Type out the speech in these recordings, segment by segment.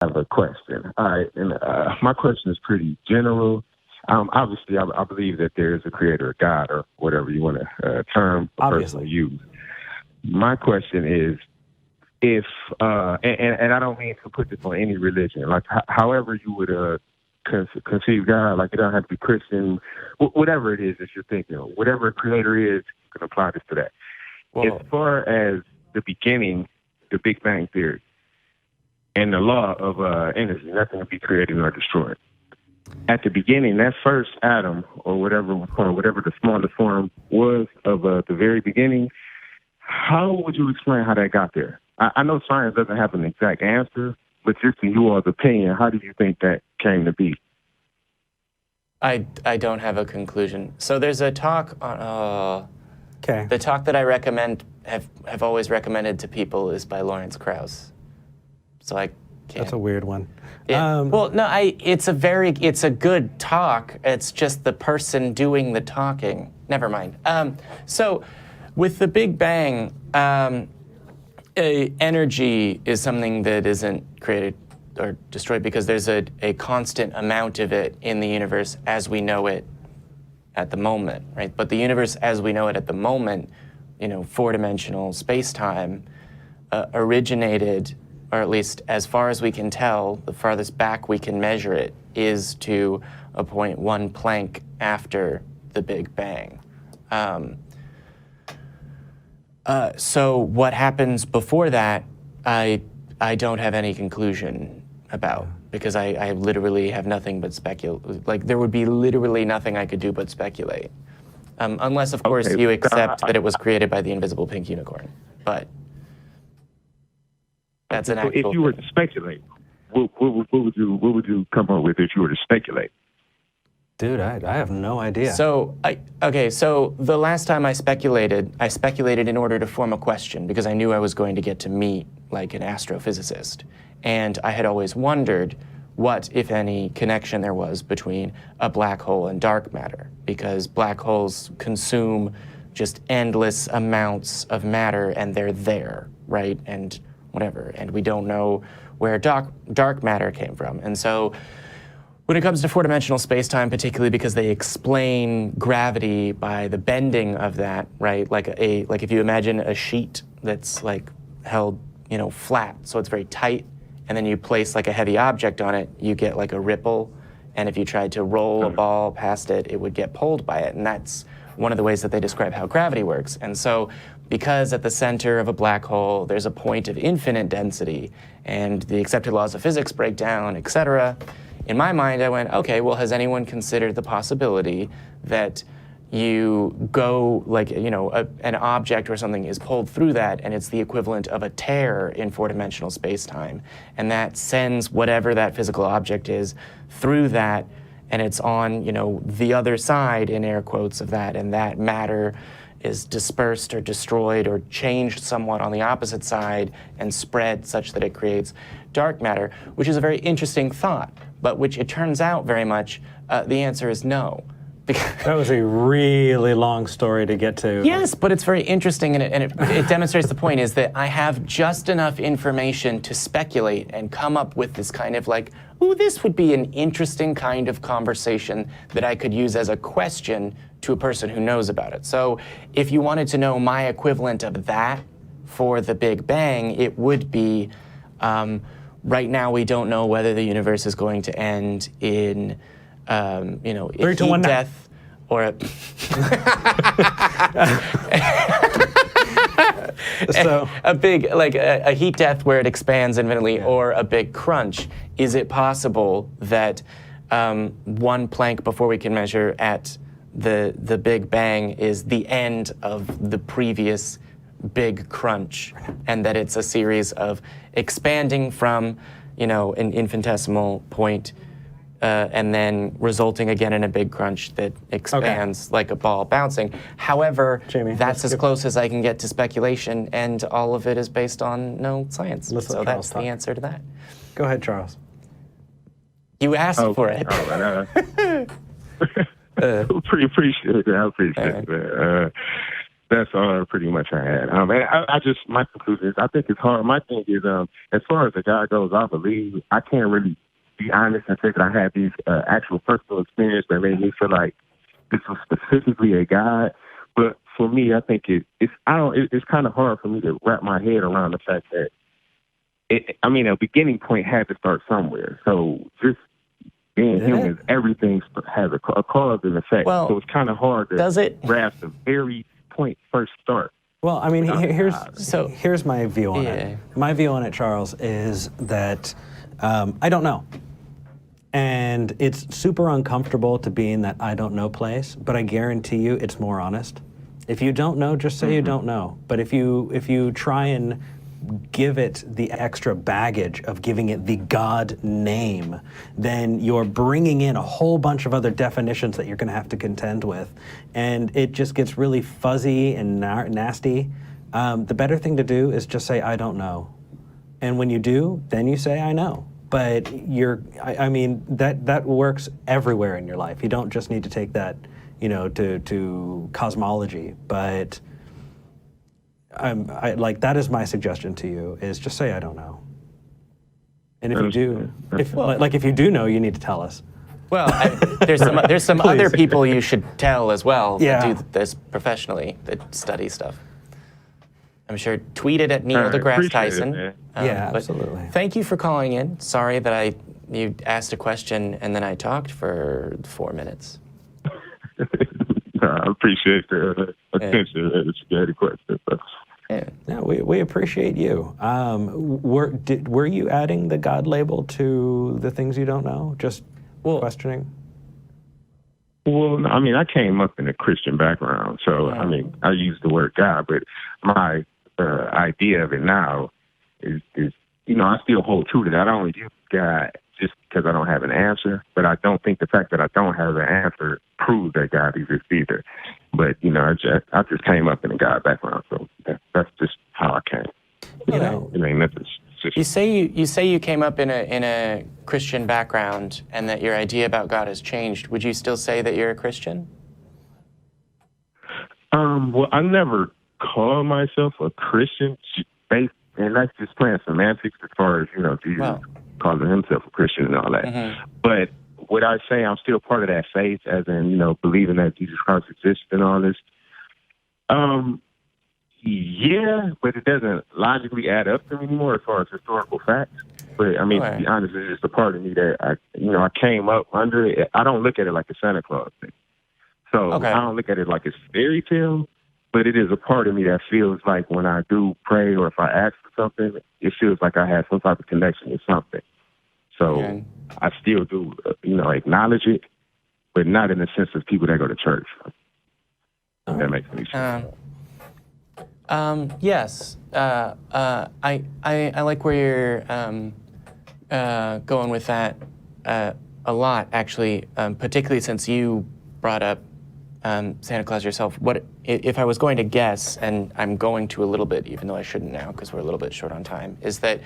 have a question. All right, and my question is pretty general. Obviously, I believe that there is a creator, God, or whatever you want to term a person to use. My question is, if and I don't mean to put this on any religion, like however you would conceive God, like it don't have to be Christian, whatever it is that you're thinking, whatever a creator is, you can apply this to that. Whoa. As far as the beginning, the Big Bang Theory, and the law of energy, nothing to be created nor destroyed. At the beginning, that first atom, or whatever the smallest form was of the very beginning, how would you explain how that got there? I know science doesn't have an exact answer, but just in your opinion, how do you think that came to be? I don't have a conclusion. So there's a talk on, the talk that I recommend, have always recommended to people is by Lawrence Krauss. So I can't. That's a weird one. Well, no, it's a good talk. It's just the person doing the talking. Never mind. So with the Big Bang, energy is something that isn't created or destroyed because there's a constant amount of it in the universe as we know it at the moment, right? But the universe as we know it at the moment, four-dimensional space-time, originated, or at least as far as we can tell, the farthest back we can measure it is to a point 1 Planck after the Big Bang. So what happens before that, I don't have any conclusion about, because I literally have nothing but speculate. Like, there would be literally nothing I could do but speculate. Unless, of course, you accept that it was created by the invisible pink unicorn. But that's an actual If you were to speculate, what would you come up with if you were to speculate? Dude, I have no idea. So, so the last time I speculated in order to form a question because I knew I was going to get to meet like an astrophysicist. And I had always wondered what, if any, connection there was between a black hole and dark matter, because black holes consume just endless amounts of matter and they're there, right? And whatever, and we don't know where dark matter came from. And so when it comes to four-dimensional space-time, particularly because they explain gravity by the bending of that, right? Like if you imagine a sheet that's like held, flat, so it's very tight, and then you place like a heavy object on it, you get like a ripple, and if you tried to roll a ball past it, it would get pulled by it, and that's one of the ways that they describe how gravity works. And so because at the center of a black hole, there's a point of infinite density, and the accepted laws of physics break down, et cetera, in my mind, I went, okay, well, has anyone considered the possibility that you go, like, an object or something is pulled through that, and it's the equivalent of a tear in four-dimensional space-time, and that sends whatever that physical object is through that, and it's on, the other side, in air quotes, of that, and that matter is dispersed or destroyed or changed somewhat on the opposite side and spread such that it creates dark matter, which is a very interesting thought, but which it turns out very much, the answer is no. That was a really long story to get to. Yes, but it's very interesting, and it demonstrates the point is that I have just enough information to speculate and come up with this kind of like, ooh, this would be an interesting kind of conversation that I could use as a question to a person who knows about it. So if you wanted to know my equivalent of that for the Big Bang, it would be, right now we don't know whether the universe is going to end in, a heat death or a, a big, like a heat death where it expands infinitely, or a big crunch. Is it possible that 1 Planck before we can measure at the Big Bang is the end of the previous big crunch, and that it's a series of expanding from, an infinitesimal point, and then resulting again in a big crunch that expands like a ball bouncing. However, Jamie, that's as close as I can get to speculation, and all of it is based on no science. So that's the answer to that. Go ahead, Charles. You asked for it. Pretty appreciate it. I appreciate it. That's pretty much I had. And I just, my conclusion is, I think it's hard. My thing is, as far as the God goes, I believe I can't really be honest and say that I had these actual personal experience that made me feel like this was specifically a God. But for me, I think it's kind of hard for me to wrap my head around the fact that a beginning point had to start somewhere. So just being human, everything has a cause and effect. Well, so it's kind of hard to grasp the very point first start. Well, I mean, here's my view on it. My view on it, Charles, is that I don't know. And it's super uncomfortable to be in that I don't know place, but I guarantee you it's more honest. If you don't know, just say you don't know. But if you try and give it the extra baggage of giving it the God name, then you're bringing in a whole bunch of other definitions that you're going to have to contend with. And it just gets really fuzzy and nasty. The better thing to do is just say, I don't know. And when you do, then you say, I know. But that works everywhere in your life. You don't just need to take that, to cosmology. But that is my suggestion to you, is just say I don't know. And if you do, if you do know, you need to tell us. Well, there's some other people you should tell as well that do this professionally, that study stuff. I'm sure tweet it at Neil deGrasse Tyson. Absolutely. Thank you for calling in. Sorry that you asked a question and then I talked for 4 minutes. I appreciate the attention. It's a great question. No, we appreciate you. Were you adding the God label to the things you don't know? Just questioning? Well, I came up in a Christian background, so I use the word God, but my idea of it now is I still hold true to that. I don't use God just because I don't have an answer, but I don't think the fact that I don't have an answer proves that God exists either. But I just came up in a God background, so that's just how I came. You say you came up in a Christian background and that your idea about God has changed. Would you still say that you're a Christian? Well, I never call myself a Christian, and that's just playing semantics as far as Jesus calling himself a Christian and all that. Mm-hmm. But would I say I'm still part of that faith, as in believing that Jesus Christ exists and all this? Yeah, but it doesn't logically add up to me anymore as far as historical facts. But to be honest, it's just a part of me that I came up under it. I don't look at it like a Santa Claus thing. So I don't look at it like it's fairy tale, but it is a part of me that feels like when I do pray or if I ask for something, it feels like I have some type of connection with something. So I still do, acknowledge it, but not in the sense of people that go to church. If that makes any sense. Yes. I like where you're going with that a lot, actually, particularly since you brought up Santa Claus yourself. What if I was going to guess, and I'm going to a little bit, even though I shouldn't now because we're a little bit short on time, is that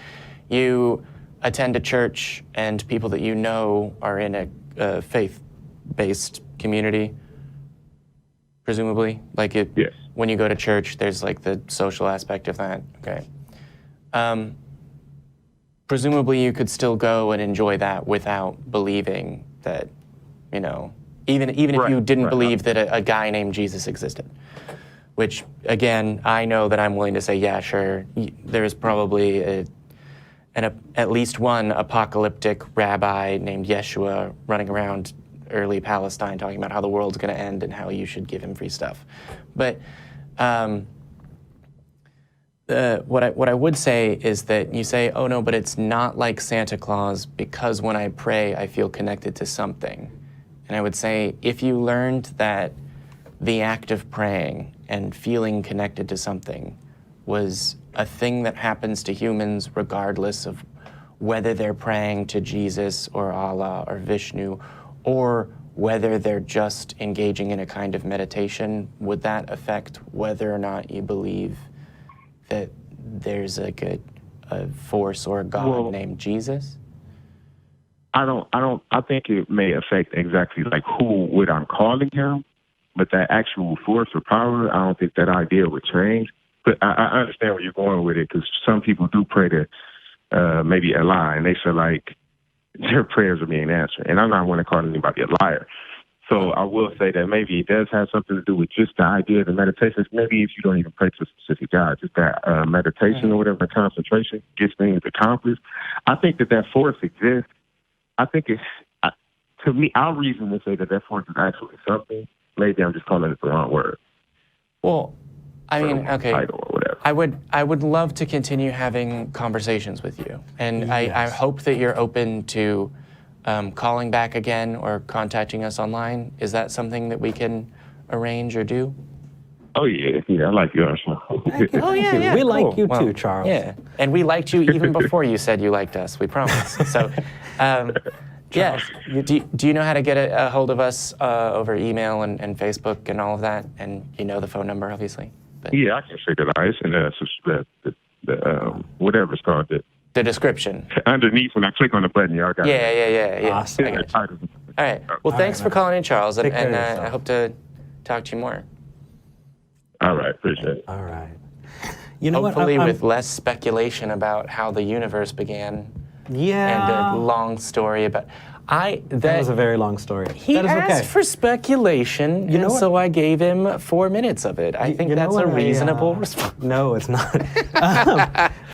you attend a church and people that you know are in a faith-based community, presumably? Yes. When you go to church, there's the social aspect of that. Okay. Presumably you could still go and enjoy that without believing that, even if you didn't believe that a guy named Jesus existed. Which, again, I know that I'm willing to say, yeah, sure, there's probably at least one apocalyptic rabbi named Yeshua running around early Palestine talking about how the world's going to end and how you should give him free stuff. But what I would say is that you say, oh no, but it's not like Santa Claus because when I pray, I feel connected to something. And I would say, if you learned that the act of praying and feeling connected to something was a thing that happens to humans regardless of whether they're praying to Jesus or Allah or Vishnu, or whether they're just engaging in a kind of meditation, would that affect whether or not you believe that there's a force or a God named Jesus? I think it may affect exactly who I'm calling him, but that actual force or power, I don't think that idea would change. But I understand where you're going with it, because some people do pray to maybe Allah, and they feel like their prayers are being answered. And I'm not want to call anybody a liar. So I will say that maybe it does have something to do with just the idea of the meditation. Maybe if you don't even pray to a specific God, just that meditation or whatever, concentration gets things accomplished. I think that force exists. I think it's, to me, I'll reason to say that force is actually something. Maybe I'm just calling it the wrong word. Well, I mean, okay. Title or whatever. I would love to continue having conversations with you, and I hope that you're open to calling back again or contacting us online. Is that something that we can arrange or do? Oh yeah, I like you. Oh yeah, we cool. like you well, too, Charles. Yeah, and we liked you even before you said you liked us. We promise. So, yeah. Do you know how to get a hold of us over email and Facebook and all of that? And you know the phone number, obviously. But yeah, I can figure it out. It's in the whatever it's called. The description. Underneath, when I click on the button, y'all got it. Yeah. Awesome. All right. Well, thanks for calling in, Charles, and I hope to talk to you more. All right, appreciate it. All right. You know Hopefully what? with less speculation about how the universe began. Yeah. And a long story about... That was a very long story. He that is asked for speculation, and so I gave him 4 minutes of it. I think that's a reasonable response. No, it's not.